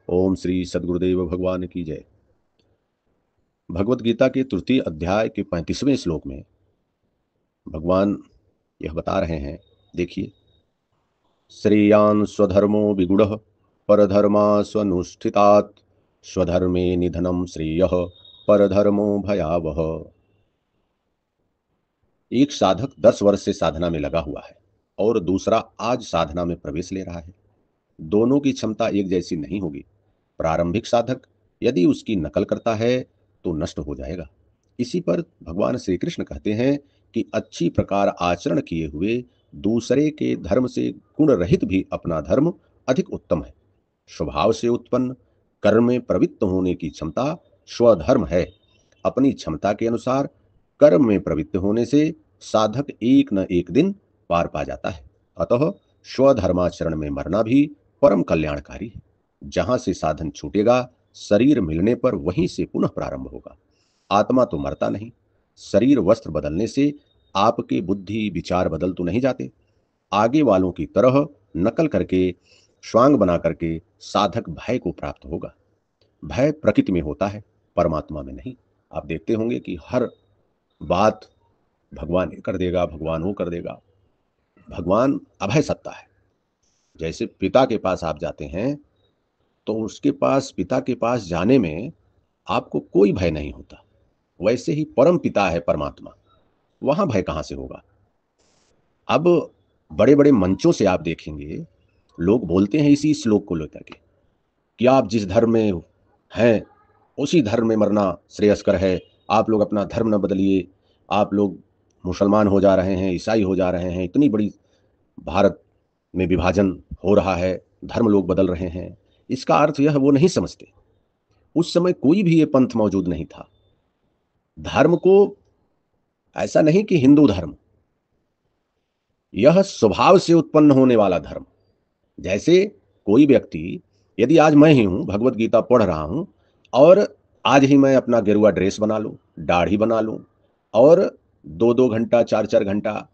ओम श्री सद्गुरुदेव भगवान की जय। भगवत गीता के तृतीय अध्याय के 35वें श्लोक में भगवान यह बता रहे हैं, देखिए, श्रेयान् स्वधर्मो विगुणः परधर्मा स्वनुष्ठितात् स्वधर्मे निधनं श्रेयः परधर्मो भयावह। एक साधक 10 वर्ष से साधना में लगा हुआ है और दूसरा आज साधना में प्रवेश ले रहा है। दोनों की क्षमता एक जैसी नहीं होगी। प्रारंभिक साधक यदि उसकी नकल करता है तो नष्ट हो जाएगा। इसी पर भगवान श्री कृष्ण कहते हैं कि अच्छी प्रकार आचरण किए हुए दूसरे के धर्म से गुण रहित भी अपना धर्म अधिक उत्तम है। स्वभाव से उत्पन्न कर्म में प्रवृत्त होने की क्षमता स्वधर्म है। अपनी क्षमता के अनुसार कर्म में प्रवृत्त होने से साधक एक न एक दिन पार पा जाता है। अतः स्वधर्माचरण में मरना भी परम कल्याणकारी है। जहां से साधन छूटेगा, शरीर मिलने पर वहीं से पुनः प्रारंभ होगा। आत्मा तो मरता नहीं। शरीर वस्त्र बदलने से आपके बुद्धि विचार बदल तो नहीं जाते। आगे वालों की तरह नकल करके, स्वांग बना करके साधक भय को प्राप्त होगा। भय प्रकृति में होता है, परमात्मा में नहीं। आप देखते होंगे कि हर बात भगवान ये कर देगा, भगवान वो कर देगा। भगवान अभय सत्ता है। जैसे पिता के पास आप जाते हैं तो उसके पास, पिता के पास जाने में आपको कोई भय नहीं होता। वैसे ही परम पिता है परमात्मा, वहां भय कहां से होगा। अब बड़े बड़े मंचों से आप देखेंगे, लोग बोलते हैं इसी श्लोक को लेकर के कि आप जिस धर्म में हैं उसी धर्म में मरना श्रेयस्कर है। आप लोग अपना धर्म न बदलिए। आप लोग मुसलमान हो जा रहे हैं, ईसाई हो जा रहे हैं। इतनी बड़ी भारत में विभाजन हो रहा है, धर्म लोग बदल रहे हैं। इसका अर्थ यह वो नहीं समझते। उस समय कोई भी ये पंथ मौजूद नहीं था। धर्म को ऐसा नहीं कि हिंदू धर्म, यह स्वभाव से उत्पन्न होने वाला धर्म। जैसे कोई व्यक्ति, यदि आज मैं ही हूं भगवत गीता पढ़ रहा हूं और आज ही मैं अपना गेरुआ ड्रेस बना लूं, दाढ़ी बना लूं और 2-2 घंटा 4-4 घंटा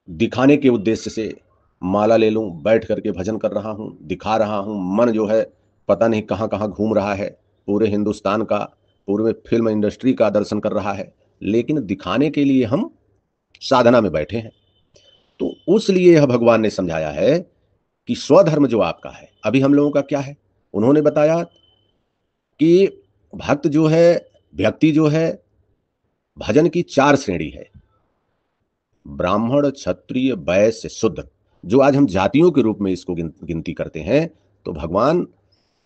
दिखाने के उद्देश्य से माला ले लूं, बैठ करके भजन कर रहा हूं, दिखा रहा हूं, मन जो है पता नहीं कहां कहां घूम रहा है, पूरे हिंदुस्तान का, पूरे फिल्म इंडस्ट्री का दर्शन कर रहा है, लेकिन दिखाने के लिए हम साधना में बैठे हैं। तो उस लिए यह भगवान ने समझाया है कि स्वधर्म जो आपका है, अभी हम लोगों का क्या है, उन्होंने बताया कि भक्त जो है, व्यक्ति जो है, भजन की 4 श्रेणी है। ब्राह्मण, क्षत्रिय, वैश्य, शूद्र। जो आज हम जातियों के रूप में इसको गिनती करते हैं, तो भगवान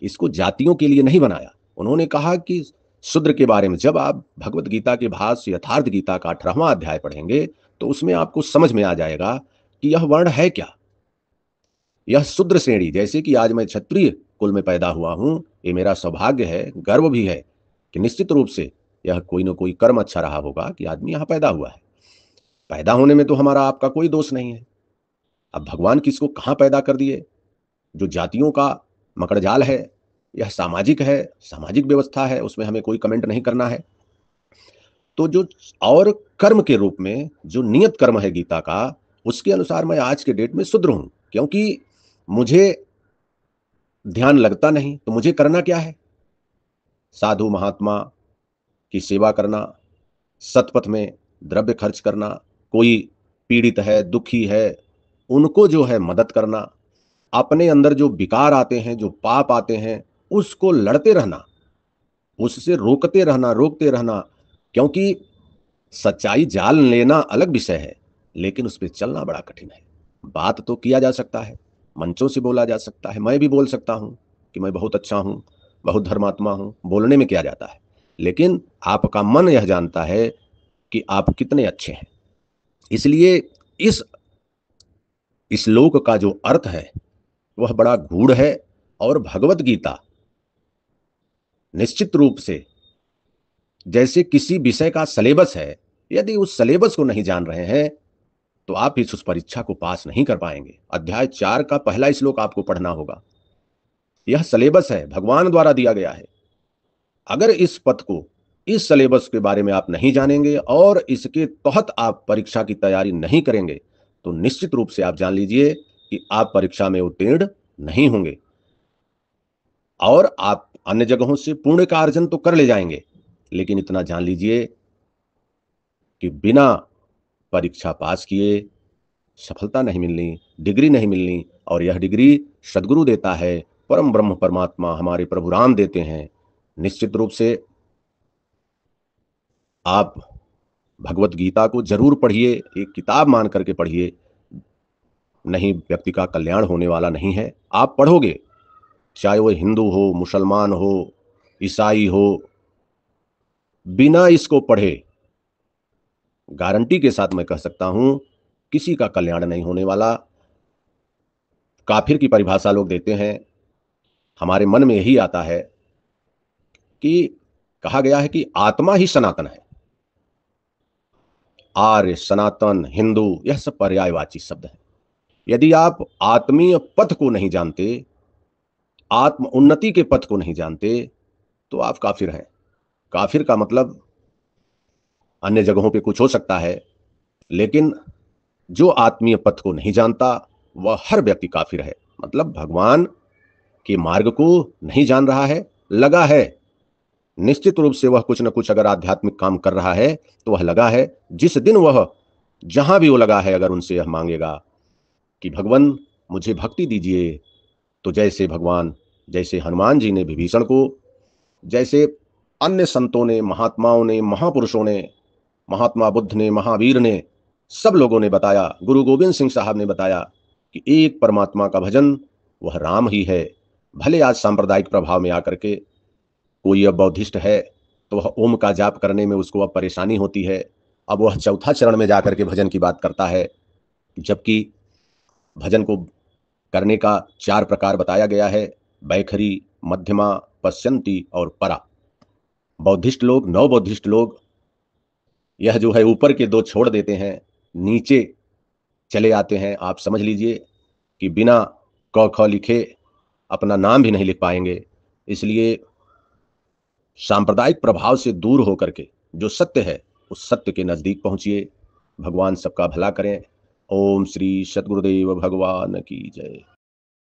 इसको जातियों के लिए नहीं बनाया। उन्होंने कहा कि शूद्र के बारे में जब आप भगवत गीता के भाष्य यथार्थ गीता का 18वां अध्याय पढ़ेंगे तो उसमें आपको समझ में आ जाएगा कि यह वर्ण है क्या। यह शूद्र श्रेणी, जैसे कि आज मैं क्षत्रिय कुल में पैदा हुआ हूं, ये मेरा सौभाग्य है, गर्व भी है कि निश्चित रूप से यह कोई ना कोई कर्म अच्छा रहा होगा कि आदमी यहां पैदा हुआ है। पैदा होने में तो हमारा आपका कोई दोष नहीं है। अब भगवान किसको कहां पैदा कर दिए। जो जातियों का मकड़जाल है, यह सामाजिक है, सामाजिक व्यवस्था है, उसमें हमें कोई कमेंट नहीं करना है। तो जो और कर्म के रूप में जो नियत कर्म है गीता का, उसके अनुसार मैं आज के डेट में शूद्र हूं, क्योंकि मुझे ध्यान लगता नहीं। तो मुझे करना क्या है? साधु महात्मा की सेवा करना, सतपथ में द्रव्य खर्च करना, कोई पीड़ित है, दुखी है, उनको जो है मदद करना, अपने अंदर जो विकार आते हैं, जो पाप आते हैं, उसको लड़ते रहना, उससे रोकते रहना। क्योंकि सच्चाई जान लेना अलग विषय है, लेकिन उस पर चलना बड़ा कठिन है। बात तो किया जा सकता है, मंचों से बोला जा सकता है, मैं भी बोल सकता हूं कि मैं बहुत अच्छा हूं, बहुत धर्मात्मा हूं, बोलने में क्या जाता है। लेकिन आपका मन यह जानता है कि आप कितने अच्छे हैं। इसलिए इस श्लोक का जो अर्थ है वह बड़ा गूढ़ है। और भगवत गीता निश्चित रूप से जैसे किसी विषय का सिलेबस है, यदि उस सिलेबस को नहीं जान रहे हैं तो आप इस उस परीक्षा को पास नहीं कर पाएंगे। अध्याय 4 का पहला श्लोक आपको पढ़ना होगा। यह सिलेबस है, भगवान द्वारा दिया गया है। अगर इस पथ को, इस सिलेबस के बारे में आप नहीं जानेंगे और इसके तहत आप परीक्षा की तैयारी नहीं करेंगे तो निश्चित रूप से आप जान लीजिए कि आप परीक्षा में उत्तीर्ण नहीं होंगे। और आप अन्य जगहों से पुण्य का अर्जन तो कर ले जाएंगे, लेकिन इतना जान लीजिए कि बिना परीक्षा पास किए सफलता नहीं मिलनी, डिग्री नहीं मिलनी। और यह डिग्री सदगुरु देता है, परम ब्रह्म परमात्मा हमारे प्रभु राम देते हैं। निश्चित रूप से आप भगवत गीता को जरूर पढ़िए, एक किताब मान करके पढ़िए। नहीं, व्यक्ति का कल्याण होने वाला नहीं है। आप पढ़ोगे, चाहे वो हिंदू हो, मुसलमान हो, ईसाई हो, बिना इसको पढ़े गारंटी के साथ मैं कह सकता हूं किसी का कल्याण नहीं होने वाला। काफिर की परिभाषा लोग देते हैं, हमारे मन में यही आता है कि कहा गया है कि आत्मा ही सनातन है। आर्य, सनातन, हिंदू, यह सब पर्यायवाची शब्द है। यदि आप आत्मीय पथ को नहीं जानते, आत्म उन्नति के पथ को नहीं जानते, तो आप काफिर हैं। काफिर का मतलब अन्य जगहों पे कुछ हो सकता है, लेकिन जो आत्मीय पथ को नहीं जानता वह हर व्यक्ति काफिर है। मतलब भगवान के मार्ग को नहीं जान रहा है, लगा है। निश्चित रूप से वह कुछ न कुछ अगर आध्यात्मिक काम कर रहा है तो वह लगा है। जिस दिन वह जहां भी वो लगा है, अगर उनसे यह मांगेगा कि भगवान मुझे भक्ति दीजिए, तो जैसे भगवान, जैसे हनुमान जी ने विभीषण को, जैसे अन्य संतों ने, महात्माओं ने, महापुरुषों ने, महात्मा बुद्ध ने, महावीर ने, सब लोगों ने बताया, गुरु गोविंद सिंह साहब ने बताया कि एक परमात्मा का भजन वह राम ही है। भले आज सांप्रदायिक प्रभाव में आकर के कोई अब बौद्धिस्ट है तो वह ओम का जाप करने में उसको अब परेशानी होती है, अब वह चौथा चरण में जाकर के भजन की बात करता है, जबकि भजन को करने का 4 प्रकार बताया गया है: बैखरी, मध्यमा, पश्यंती और परा। बौद्धिस्ट लोग, नव बौद्धिस्ट लोग यह जो है ऊपर के 2 छोड़ देते हैं, नीचे चले आते हैं। आप समझ लीजिए कि बिना क ख लिखे अपना नाम भी नहीं लिख पाएंगे। इसलिए सांप्रदायिक प्रभाव से दूर होकर के जो सत्य है उस सत्य के नजदीक पहुंचिए। भगवान सबका भला करें। ओम श्री सद्गुरुदेव भगवान की जय।